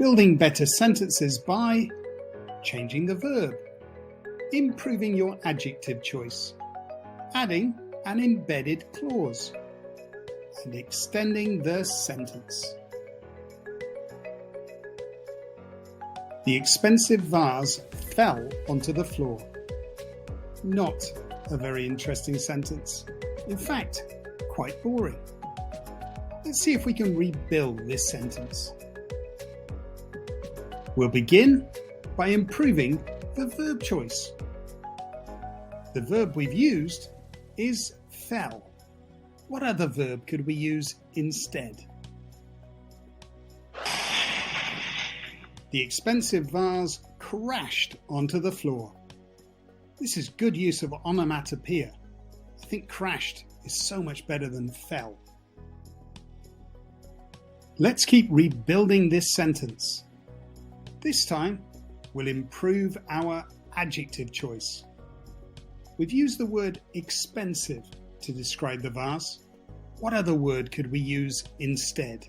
Building better sentences by changing the verb, improving your adjective choice, adding an embedded clause, and extending the sentence. The expensive vase fell onto the floor. Not a very interesting sentence. In fact, quite boring. Let's see if we can rebuild this sentence. We'll begin by improving the verb choice. The verb we've used is fell. What other verb could we use instead? The expensive vase crashed onto the floor. This is good use of onomatopoeia. I think crashed is so much better than fell. Let's keep rebuilding this sentence. This time, we'll improve our adjective choice. We've used the word expensive to describe the vase. What other word could we use instead?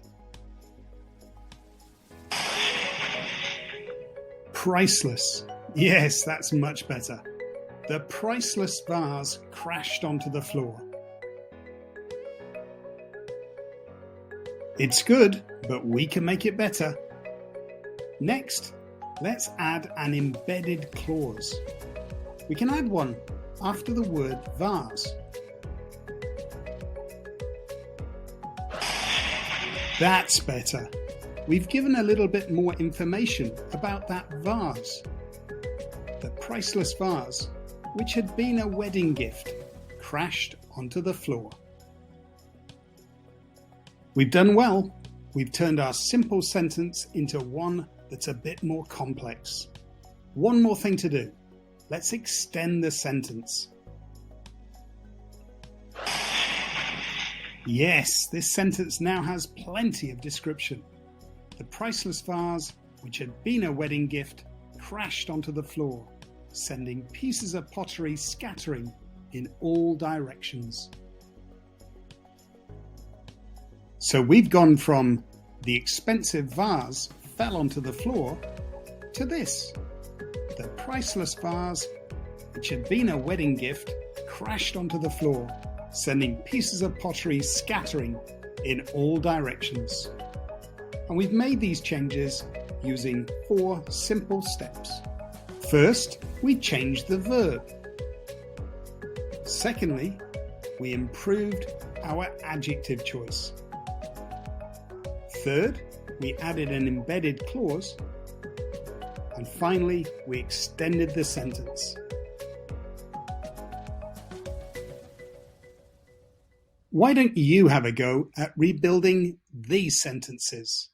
Priceless. Yes, that's much better. The priceless vase crashed onto the floor. It's good, but we can make it better. Next, let's add an embedded clause. We can add one after the word vase. That's better. We've given a little bit more information about that vase. The priceless vase, which had been a wedding gift, crashed onto the floor. We've done well. We've turned our simple sentence into one that's a bit more complex. One more thing to do. Let's extend the sentence. Yes, this sentence now has plenty of description. The priceless vase, which had been a wedding gift, crashed onto the floor, sending pieces of pottery scattering in all directions. So we've gone from the expensive vase fell onto the floor to this. The priceless vase, which had been a wedding gift, crashed onto the floor, sending pieces of pottery scattering in all directions. And we've made these changes using 4 simple steps. First, we changed the verb. Secondly, we improved our adjective choice. Third, we added an embedded clause. And finally, we extended the sentence. Why don't you have a go at rebuilding these sentences?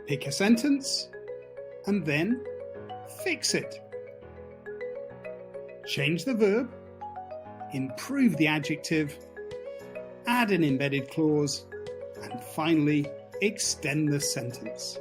Pick a sentence and then fix it. Change the verb, improve the adjective, add an embedded clause, and finally extend the sentence.